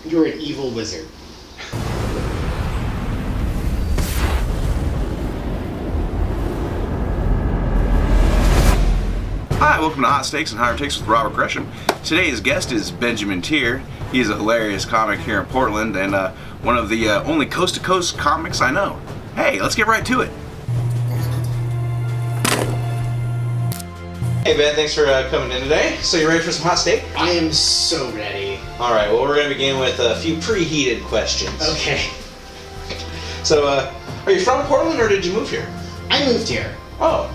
You're an evil wizard. Hi, welcome to Hot Steaks and Higher Takes with Robert Gresham. Today's guest is Benjamin Tier. He's a hilarious comic here in Portland and one of the only coast-to-coast comics I know. Hey, let's get right to it. Hey Ben, thanks for coming in today. So you ready for some hot steak? I am so ready. Alright, well we're going to begin with a few preheated questions. Okay. So, are you from Portland or did you move here? I moved here. Oh,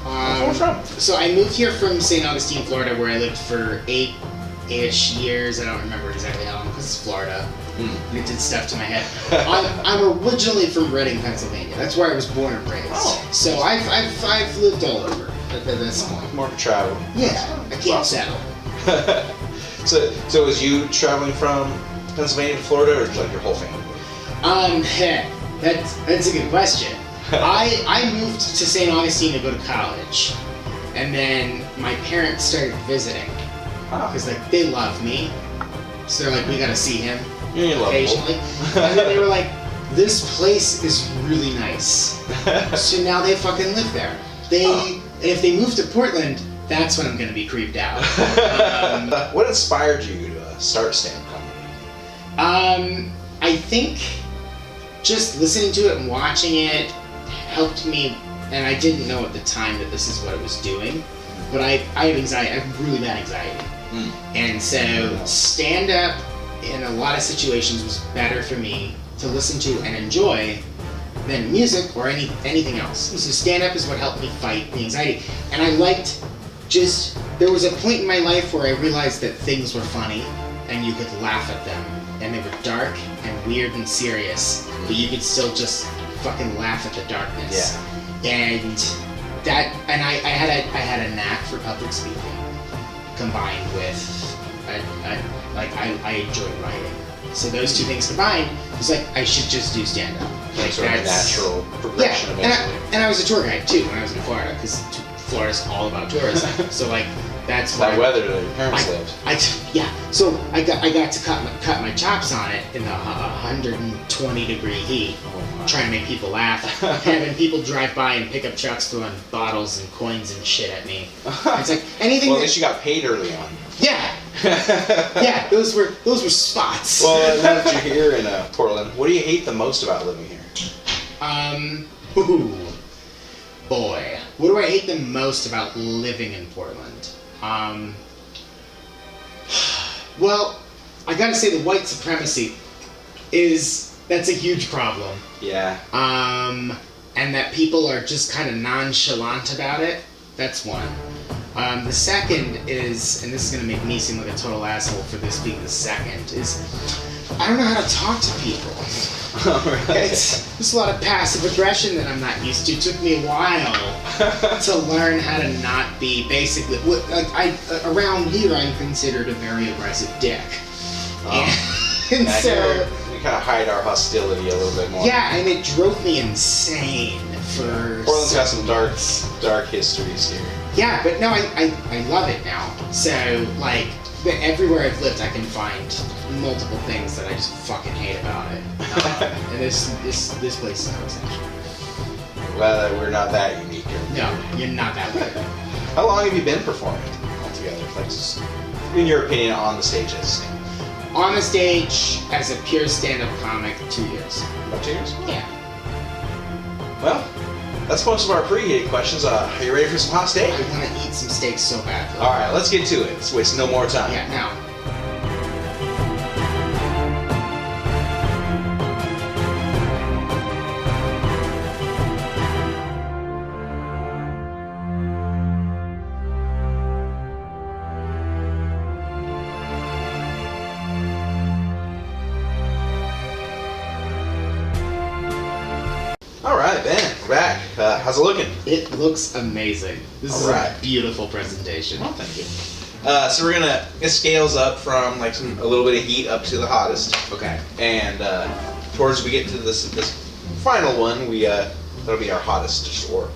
where from? So I moved here from St. Augustine, Florida, where I lived for eight-ish years. I don't remember exactly how long, because it's Florida. And it did stuff to my head. I'm originally from Reading, Pennsylvania. That's where I was born and raised. Oh. So I've lived all over at this point. More to travel. Yeah, I can't settle. So was you traveling from Pennsylvania to Florida or like your whole family? That's a good question. I moved to St. Augustine to go to college, and then my parents started visiting because like they love me, so they're like, we gotta see him occasionally. And then they were like, this place is really nice, so now they fucking live there. If they move to Portland, that's when I'm gonna be creeped out. What inspired you to start stand-up comedy? I think just listening to it and watching it helped me, and I didn't know at the time that this is what it was doing, but I have anxiety. I have really bad anxiety. And so stand-up in a lot of situations was better for me to listen to and enjoy than music or anything else. So stand-up is what helped me fight the anxiety. And I liked there was a point in my life where I realized that things were funny and you could laugh at them, and they were dark and weird and serious, but you could still just fucking laugh at the darkness. Yeah. And I had a knack for public speaking, combined with I enjoyed writing. So those two things combined, it was like I should just do stand up. Like sort of a natural progression eventually. And I was a tour guide too when I was in Florida, because Florida's all about tourism. So like that's why that weather that your parents lived. So I got to cut my chops on it in the 120-degree heat, trying to make people laugh, having people drive by and pick up trucks throwing bottles and coins and shit at me. It's like anything. Well, at least you got paid early on. Yeah. Yeah, those were spots. Well, now that you're here in Portland, what do you hate the most about living here? Boy, what do I hate the most about living in Portland? Well, I gotta say the white supremacy that's a huge problem. Yeah. And that people are just kind of nonchalant about it. That's one. The second is, and this is gonna make me seem like a total asshole for this being the second, is I don't know how to talk to people. There's a lot of passive aggression that I'm not used to. It took me a while to learn how to not be basically. Around here, I'm considered a very aggressive dick. And so we kind of hide our hostility a little bit more. Yeah, and it drove me insane for. Portland's got some dark histories here. Yeah, but no, I love it now. So like. Everywhere I've lived, I can find multiple things that I just fucking hate about it. And this place is no exception. Glad that we're not that unique. No, you're not that weird. How long have you been performing altogether? Like, just, in your opinion, on the stage as a stand-up? On the stage, as a pure stand-up comic, 2 years. About 2 years? Yeah. Well, that's most of our pre-heated questions. Are you ready for some hot steak? I want to eat some steak so bad. Alright, let's get to it. Let's waste no more time. Yeah, now. Alright, Ben, we're back. How's it looking? It looks amazing. This is a beautiful presentation. Well, thank you. So we're gonna, it scales up from like a little bit of heat up to the hottest. Okay. And towards we get to this final one, that'll be our hottest, or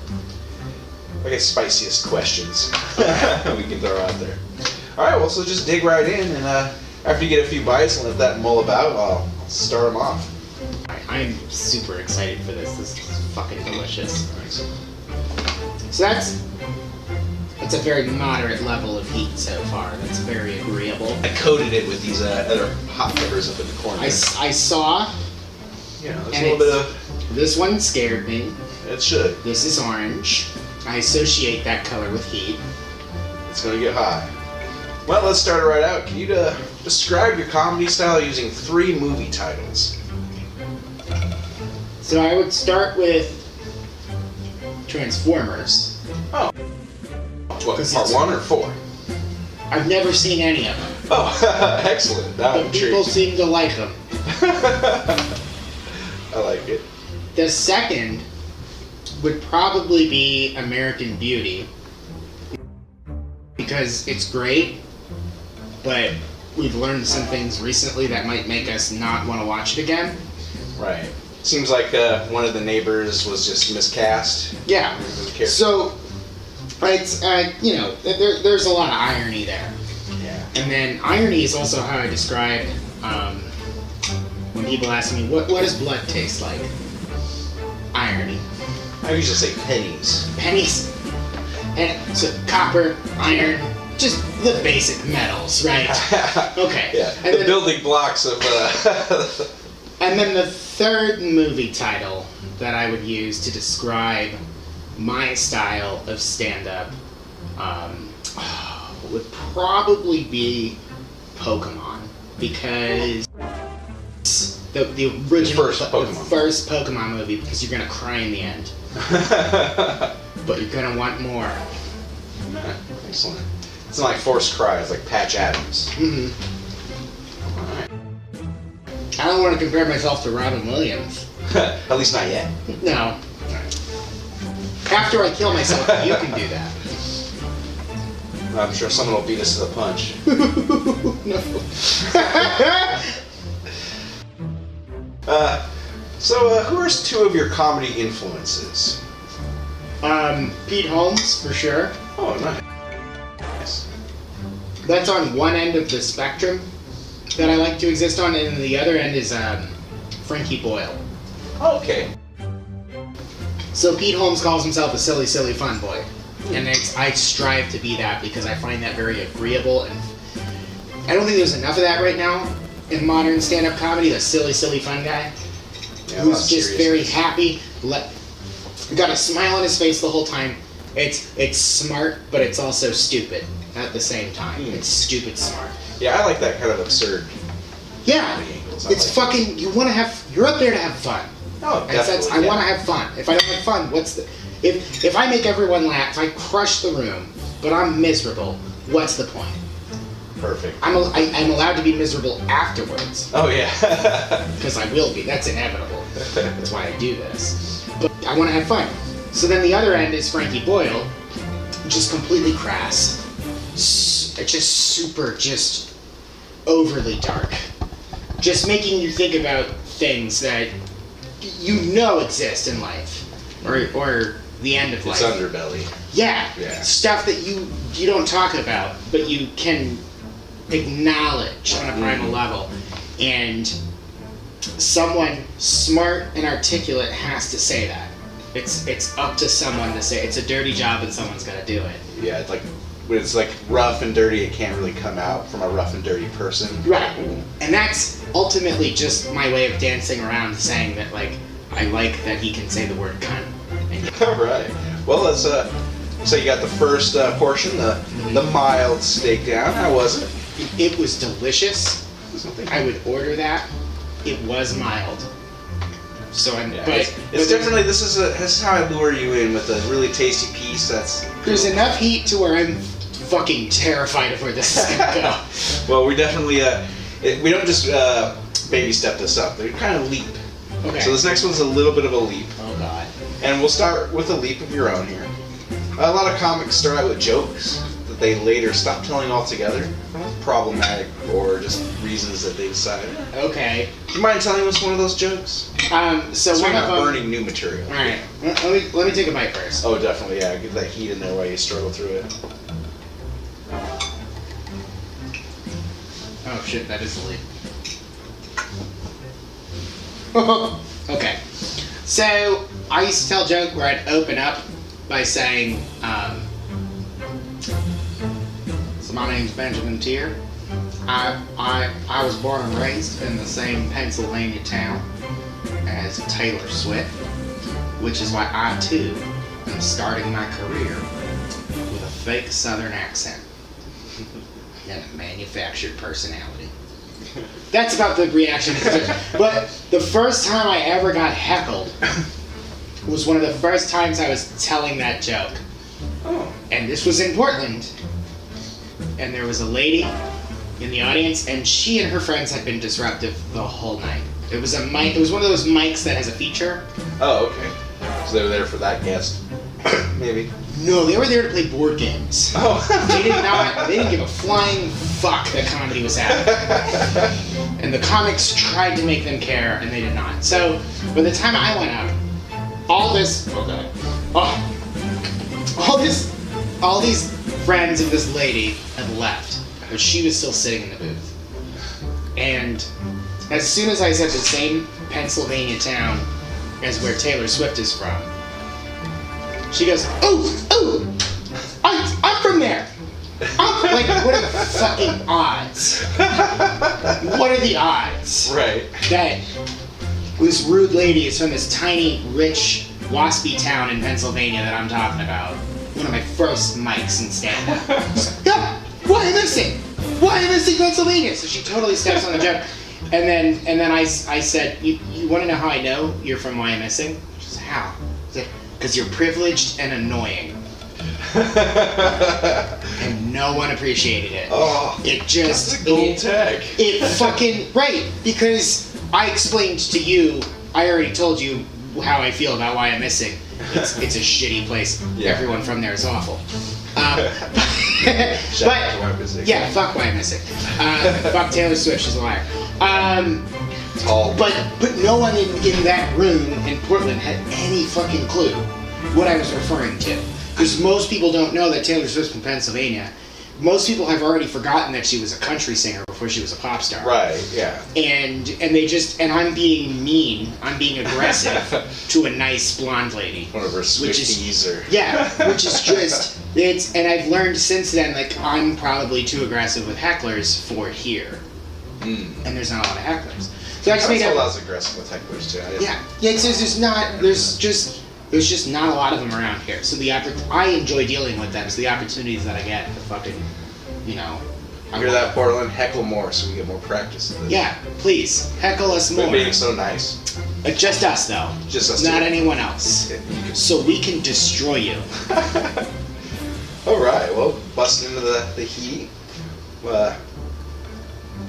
I guess spiciest questions we can throw out there. All right, well, so just dig right in and after you get a few bites and let that mull about, I'll start them off. I'm super excited for this. This is fucking delicious. So that's a very moderate level of heat so far. That's very agreeable. I coated it with these other hot peppers up in the corner. I saw. Yeah, there's And a little bit of. This one scared me. It should. This is orange. I associate that color with heat. It's gonna get hot. Well, let's start it right out. Can you describe your comedy style using 3 movie titles? So I would start with Transformers. Oh. What, 'Cause part it's- 1 or 4? I've never seen any of them, Oh, excellent. That but people intrigues me. seem to like them. I like it. The second would probably be American Beauty, because it's great, but we've learned some things recently that might make us not want to watch it again. Right. Seems like one of the neighbors was just miscast. Yeah. So, So, it's there's a lot of irony there, yeah. and then irony is also how I describe when people ask me what does blood taste like. Irony. I usually say pennies. Pennies, and so copper, iron, just the basic metals, right? Okay. Yeah. And The then, building blocks of. and then the third movie title that I would use to describe my style of stand-up would probably be Pokemon, because the original first Pokemon. the first Pokemon movie, because you're gonna cry in the end, but you're gonna want more. Excellent. It's not like forced cries like Patch Adams. Hmm. Alright. I don't want to compare myself to Robin Williams. At least not yet. No. After I kill myself, you can do that. I'm sure someone will beat us to the punch. No. So, who are 2 of your comedy influences? Pete Holmes, for sure. Oh, nice. That's on one end of the spectrum that I like to exist on, and the other end is Frankie Boyle. Oh, okay. So Pete Holmes calls himself a silly, silly fun boy, and I strive to be that because I find that very agreeable, and I don't think there's enough of that right now in modern stand-up comedy. The silly, silly fun guy Yeah, a lot who's of just very seriousness. happy, got a smile on his face the whole time. It's smart, but it's also stupid at the same time. It's stupid smart. Yeah, I like that kind of absurd Yeah, comedy angles. I it's like fucking. You want to have. You're up there to have fun. Oh, And that's, definitely. I want to have fun. If I don't have fun, what's the? If I make everyone laugh, if I crush the room, but I'm miserable, what's the point? Perfect. I'm allowed to be miserable afterwards, Oh, yeah. because I will be. That's inevitable. That's why I do this. But I want to have fun. So then the other end is Frankie Boyle, just completely crass. Just super, just overly dark. Just making you think about things that you know exist in life, or the end of It's life. underbelly. Yeah. Yeah. Stuff that you don't talk about, but you can acknowledge on a primal level. And someone smart and articulate has to say that. It's up to someone to say. It's a dirty job, and someone's got to do it. Yeah, it's like when it's like rough and dirty, it can't really come out from a rough and dirty person. Right. And that's ultimately just my way of dancing around saying that, like, I like that he can say the word cunt. And All right. Well, let's so you got the first portion, the mild steak down. How was it? it was delicious. I would order that. It was mild. So I'm, Yeah, but it's definitely this is how I lure you in with a really tasty piece. That's there's enough heat to where I'm fucking terrified of where this is gonna go. well, we definitely we don't just baby step this up. They kind of leap. Okay. So this next one's a little bit of a leap, Oh god. and we'll start with a leap of your own here. A lot of comics start out with jokes that they later stop telling altogether. Problematic or just reasons that they decided. Okay. Do you mind telling us one of those jokes? So So one we're of not them. burning new material. All right. Let me take a bite first. Oh, definitely, yeah. Get that heat in there while you struggle through it. Oh shit, that is the lead. Okay. So, I used to tell a joke where I'd open up by saying, so my name's Benjamin Tier. I was born and raised in the same Pennsylvania town as Taylor Swift, which is why I too am starting my career with a fake Southern accent and a manufactured personality. That's about the reaction. But the first time I ever got heckled was one of the first times I was telling that joke. Oh. And this was in Portland. And there was a lady in the audience, and she and her friends had been disruptive the whole night. It was a mic. It was one of those mics that has a feature. Oh, okay. So they were there for that guest. Maybe. No, they were there to play board games. Oh. They did not. They didn't give a flying fuck that comedy was happening. And the comics tried to make them care, and they did not. So by the time I went up, all these friends of this lady had left, but she was still sitting in the booth. And as soon as I said the same Pennsylvania town as where Taylor Swift is from, she goes, "Oh, I'm from there." I'm like, what are the fucking odds? What are the odds? Right. That this rude lady is from this tiny, rich, waspy town in Pennsylvania that I'm talking about. One of my first mics in stand-up. Yeah, why am I missing? Why am I missing Pennsylvania? So she totally steps on the joke. And then I said, you want to know how I know you're from Why I'm Missing? She said, how? Because you're privileged and annoying. And no one appreciated it. Oh, it just that's a gold tag. It fucking right, because I explained to you, I already told you how I feel about Why I'm Missing. It's a shitty place. Yeah. Everyone from there is awful. Shout out to Why I'm Missing. Yeah, fuck Why I'm Missing. Fuck Taylor Swift, she's a liar. Tall. But no one in that room in Portland had any fucking clue what I was referring to. Because most people don't know that Taylor Swift's from Pennsylvania. Most people have already forgotten that she was a country singer before she was a pop star. Right, yeah. And I'm being mean, I'm being aggressive to a nice blonde lady. One of her Swifties or... Yeah, which is just, and I've learned since then, like, I'm probably too aggressive with hecklers for here. Mm. And there's not a lot of hecklers. So I just made I was aggressive with hecklers too. There's just not a lot of them around here. So I enjoy dealing with them. So the opportunities that I get to fucking, Hear that, Portland? Heckle more so we get more practice in this. Yeah, please heckle us more. Quit being so nice. Just us though. Just us. Not too. anyone else. Yeah, so we can destroy you. All right. Well, busting into the heat. We'll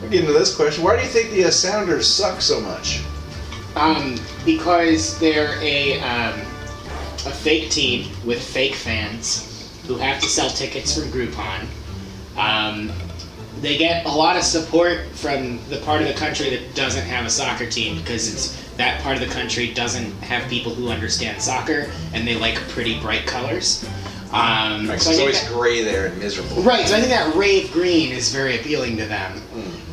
get into this question. Why do you think the Sounders suck so much? Because they're a fake team with fake fans who have to sell tickets from Groupon. They get a lot of support from the part of the country that doesn't have a soccer team because that part of the country doesn't have people who understand soccer and they like pretty bright colors. Right, so it's always gray there and miserable. Right, so I think that rave green is very appealing to them.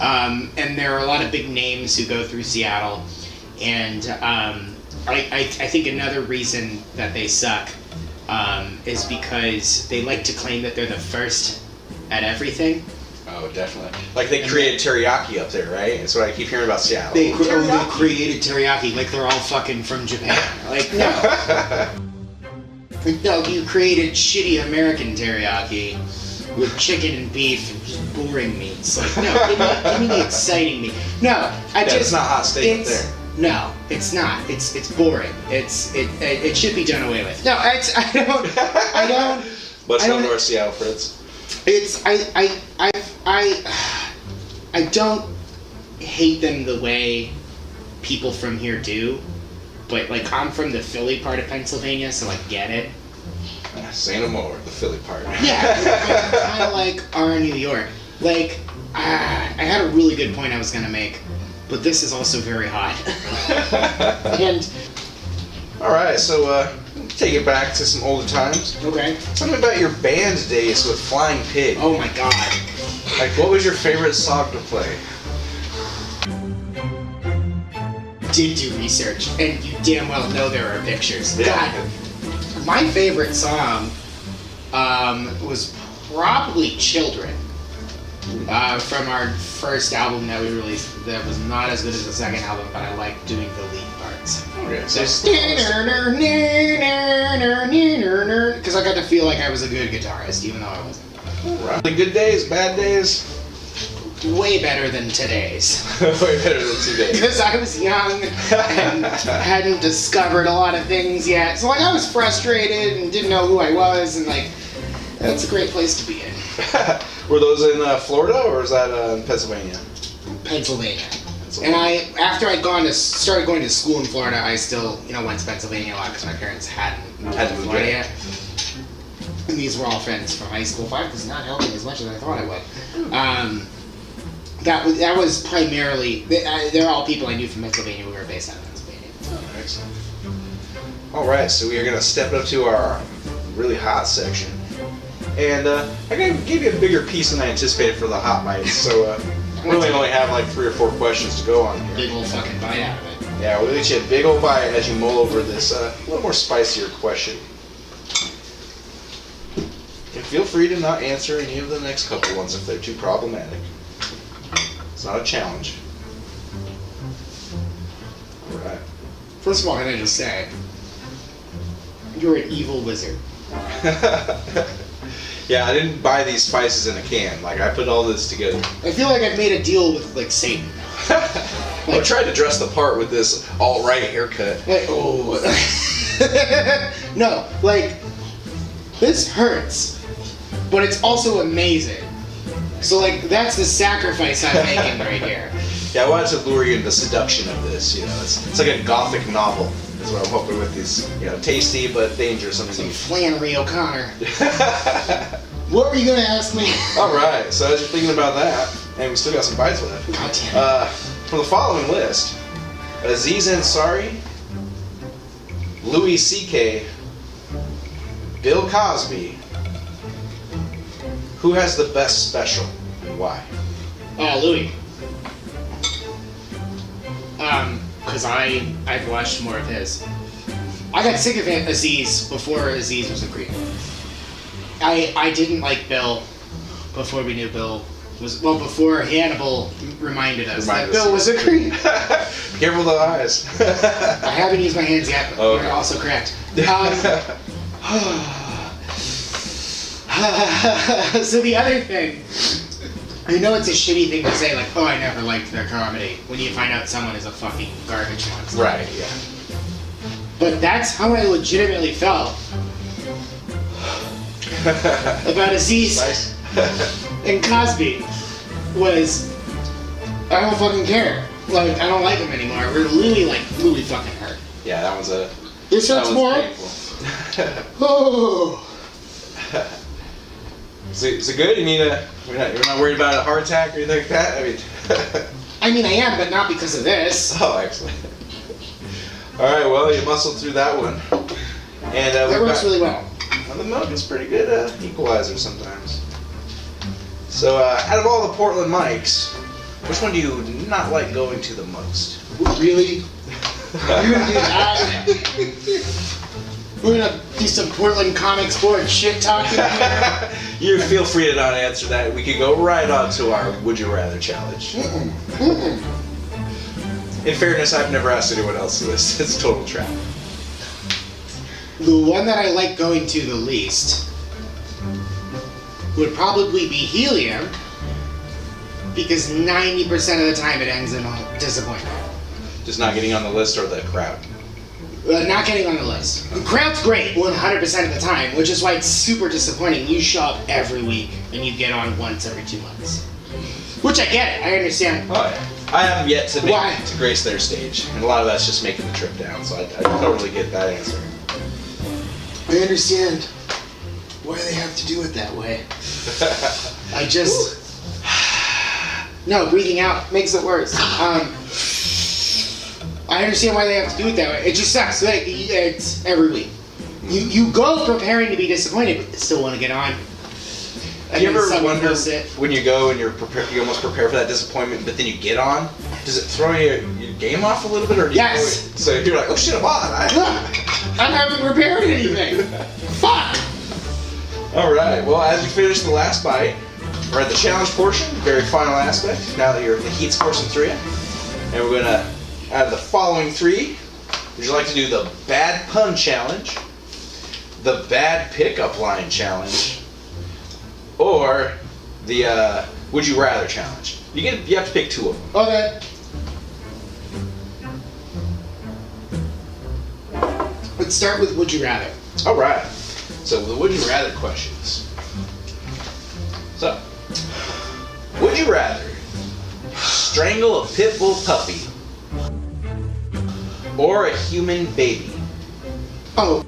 And there are a lot of big names who go through Seattle. And I think another reason that they suck is because they like to claim that they're the first at everything. Oh, definitely. Like they created teriyaki up there, right? That's what I keep hearing about Seattle. They created teriyaki like they're all fucking from Japan. Like, no. No, you created shitty American teriyaki with chicken and beef and just boring meats. Like, no, give me the exciting meat. No, it's not hot steak up there. No, it's not. It's boring. It should be done away with. No, I don't. What's up North Seattle, Fritz? I don't hate them the way people from here do, but like I'm from the Philly part of Pennsylvania, so I get it. Say no more, the Philly part. Yeah, kind of like our New York. Like, I had a really good point I was gonna make, but this is also very hot. And all right, so take it back to some older times. okay. Tell me about your band days with Flying Pig. Oh my god. Like, what was your favorite song to play? Did do research, and you damn well know there are pictures. Yeah. God, my favorite song was probably "Children" from our first album that we released. That was not as good as the second album, but I liked doing the lead parts. Okay, so Because I got to feel like I was a good guitarist, even though I wasn't. right. The good days, bad days. Way better than today's. Way better than today. Because I was young and hadn't discovered a lot of things yet. So like I was frustrated and didn't know who I was, and like that's a great place to be in. Were those in Florida or was that in Pennsylvania? Pennsylvania. And after I'd started going to school in Florida, I still went to Pennsylvania a lot because my parents hadn't moved to Florida yet. And these were all friends from high school. 5 was not helping as much as I thought it would. That was primarily, they're all people I knew from Pennsylvania who were based out of Pennsylvania. Oh, excellent. Alright, so we are going to step up to our really hot section. And I gave you a bigger piece than I anticipated for the hot bites, so we really only have like 3 or 4 questions to go on here. Big old fucking bite out of it. Yeah, we'll get you a big old bite as you mull over this a little more spicier question. And feel free to not answer any of the next couple ones if they're too problematic. It's not a challenge. Alright. First of all, can I just say, you're an evil wizard. Yeah, I didn't buy these spices in a can. Like, I put all this together. I feel like I've made a deal with, like, Satan. I tried to dress the part with this alt-right haircut. Like, oh. No, like, this hurts, but it's also amazing. So, like, that's the sacrifice I'm making right here. Yeah, I wanted to lure you into the seduction of this, It's like a gothic novel, is what I'm hoping with these, tasty but dangerous. Some Flannery O'Connor. What were you gonna ask me? Alright, so as you're thinking about that, and we still got some bites left. God damn it. For the following list, Aziz Ansari, Louis C.K., Bill Cosby, who has the best special and why? Louis. Because I've watched more of his. I got sick of Aziz before Aziz was a creep. I didn't like Bill before we knew Bill was, before Hannibal reminded us that Bill was a creep. Careful the eyes. I haven't used my hands yet, but Okay. you're also correct. So the other thing, I know it's a shitty thing to say, like, oh, I never liked their comedy, when you find out someone is a fucking garbage monster. Right, yeah. But that's how I legitimately felt about Aziz Nice. and Cosby. Was, I don't fucking care. Like, I don't like him anymore. Where Louis fucking hurt. Yeah, that was a... This that hurts was more. painful. Oh. Is it good? You're not worried about a heart attack or anything like that? I mean, I am, but not because of this. Oh, excellent. Alright, well, you muscled through that one. And That works really well. Well, the milk is pretty good equalizer sometimes. So, out of all the Portland mics, which one do you not like going to the most? Really? You're gonna do that? We're gonna do some Portland Comics Board shit talking here? You feel free to not answer that. We could go right on to our Would You Rather challenge. In fairness, I've never asked anyone else this. It's a total trap. The one that I like going to the least would probably be Helium, because 90% of the time it ends in a disappointment. Just not getting on the list or the crowd. Not getting on the list. The crowd's great 100% of the time, which is why it's super disappointing. You show up every week and you get on once every 2 months. Which I get it, I understand. Oh, yeah. I have yet to Why? to grace their stage, and a lot of that's just making the trip down, so I totally get that answer. I understand why they have to do it that way. I just... No, breathing out makes it worse. I understand why they have to do it that way. It just sucks. Like, it's every week. You go preparing to be disappointed, but you still want to get on. Do you ever someone wonder posts it. when you go and you almost prepare for that disappointment, but then you get on? Does it throw your game off a little bit, or do you Yes. So you're like, oh shit, I'm on. I haven't prepared anything. Fuck. All right. Well, as you finish the last bite, we're at the challenge portion, very final aspect. Now that the heat's coursing through you, and we're gonna, out of the following three, would you like to do the bad pun challenge, the bad pickup line challenge, or the would you rather challenge? You have to pick two of them. Okay. Let's start with would you rather. All right. So the would you rather questions. So, would you rather strangle a pit bull puppy or a human baby? Oh.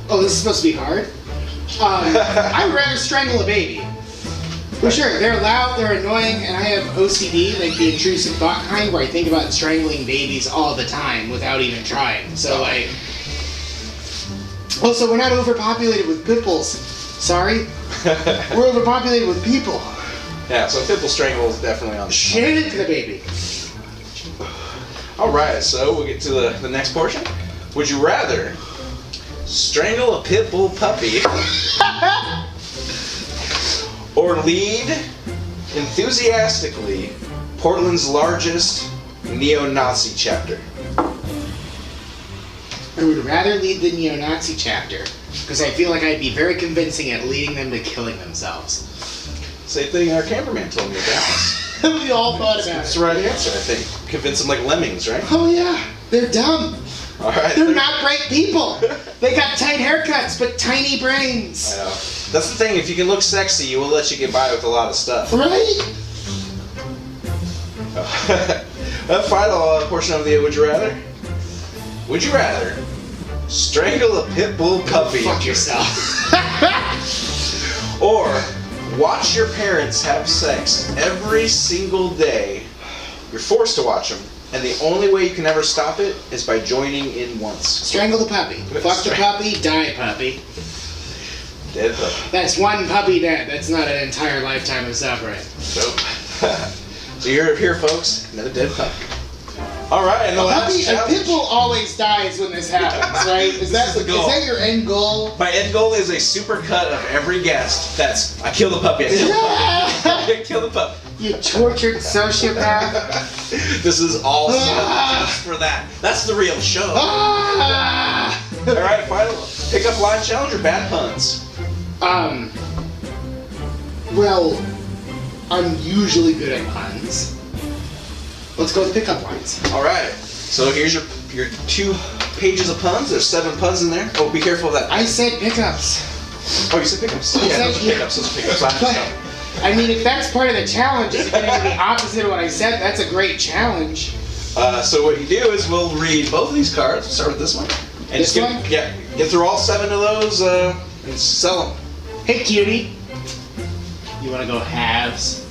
Oh, this is supposed to be hard? I'd rather strangle a baby. For sure, they're loud, they're annoying, and I have OCD, like the intrusive thought kind, where I think about strangling babies all the time without even trying. So, like... Also, we're not overpopulated with pit bulls. Sorry? We're overpopulated with people. Yeah, so pit bull strangle is definitely on the Shit the baby. Alright, so we'll get to the next portion. Would you rather strangle a pit bull puppy or lead enthusiastically Portland's largest neo-Nazi chapter? I would rather lead the neo-Nazi chapter, because I feel like I'd be very convincing at leading them to killing themselves. Same thing our cameraman told me about. We all thought about That's it. the right answer, I think. Convince them like lemmings, right? Oh yeah, they're dumb. Alright. They're not great people. They got tight haircuts, but tiny I brains. know. That's the thing, if you can look sexy, you will let you get by with a lot of stuff. Right? The final portion of the Would You Rather? Would you rather strangle a pit bull puppy Fuck yourself. or watch your parents have sex every single day? You're forced to watch them, and the only way you can ever stop it is by joining in once. Strangle the puppy. Fuck the puppy, die puppy. Dead puppy. That's one puppy dead. That's not an entire lifetime of suffering. Nope. So you're here, folks. Another dead puppy. All right, and the last A challenge. pit bull always dies when this happens, right? Is that the goal. Is that your end goal? My end goal is a super cut of every guest. That's I kill the puppy. I kill the puppy. I kill the puppy. You tortured sociopath. This is all just for that. That's the real show. Ah! All right, final pickup line challenge or bad puns? Well, I'm usually good at puns. Let's go with pickup lines. All right. So here's your 2 pages of puns. There's 7 puns in there. Oh, be careful of that. I said pickups. Oh, you said pickups. I Yeah, said those are pickups. Those are pickups. But, I mean, if that's part of the challenge, is getting the opposite of what I said, that's a great challenge. So what you do is we'll read both of these cards. Start with this one. And This just one? get through all 7 of those and sell them. Hey, cutie. You want to go halves?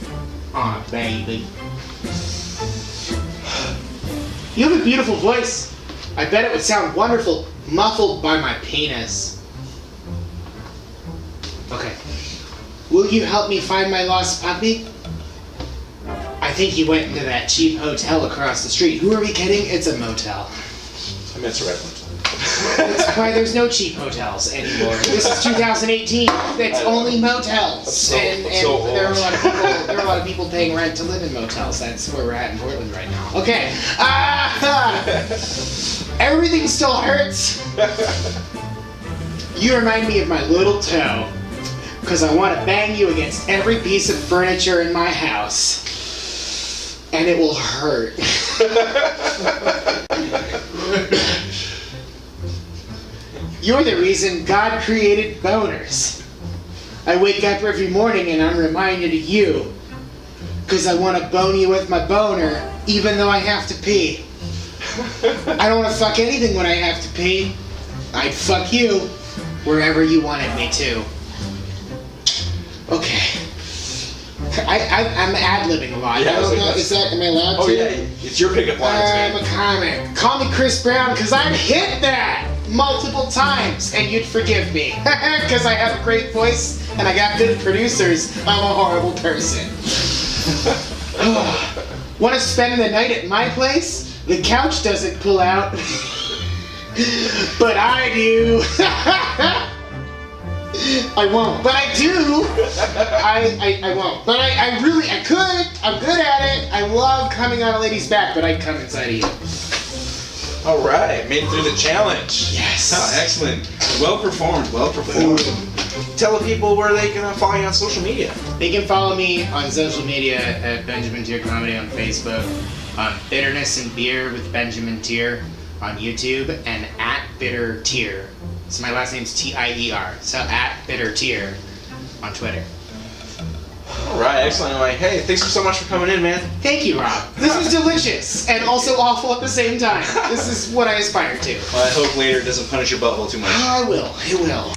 Aw, baby. You have a beautiful voice. I bet it would sound wonderful, muffled by my penis. Okay. Will you help me find my lost puppy? I think he went into that cheap hotel across the street. Who are we kidding? It's a motel. I mean, it's the right one. That's why there's no cheap hotels anymore. This is 2018. It's only motels, so- and so there are a old. lot of people. There are a lot of people paying rent to live in motels. That's where we're at in Portland right now. Okay. Everything still hurts. You remind me of my little toe, because I want to bang you against every piece of furniture in my house, and it will hurt. You're the reason God created boners. I wake up every morning and I'm reminded of you. Because I want to bone you with my boner, even though I have to pee. I don't want to fuck anything when I have to pee. I'd fuck you wherever you wanted me to. Okay. I'm ad-libbing a lot. Yeah, I don't know, that's- am I allowed Oh to? yeah, it's your pickup lines, I'm man. a comic. Call me Chris Brown, because I'd hit that! multiple times and you'd forgive me. Because I have a great voice and I got good producers. I'm a horrible person. Want to spend the night at my place? The couch doesn't pull out. But I do. I won't. But I do. I won't. But I really, I could. I'm good at it. I love coming on a lady's back, but I'd come inside of you. All right, made it through the challenge. Yes. Oh, excellent. Well performed. Well performed. Tell the people where they can follow you on social media. They can follow me on social media at Benjamin Tier Comedy on Facebook, on Bitterness and Beer with Benjamin Tier on YouTube, and at Bitter Tier. So my last name's Tier. So at Bitter Tier on Twitter. All right, excellent. Like, hey, thanks so much for coming in, man. Thank you, Rob. This was delicious and also awful at the same time. This is what I aspire to. Well, I hope later it doesn't punish your butthole too much. I will. It will.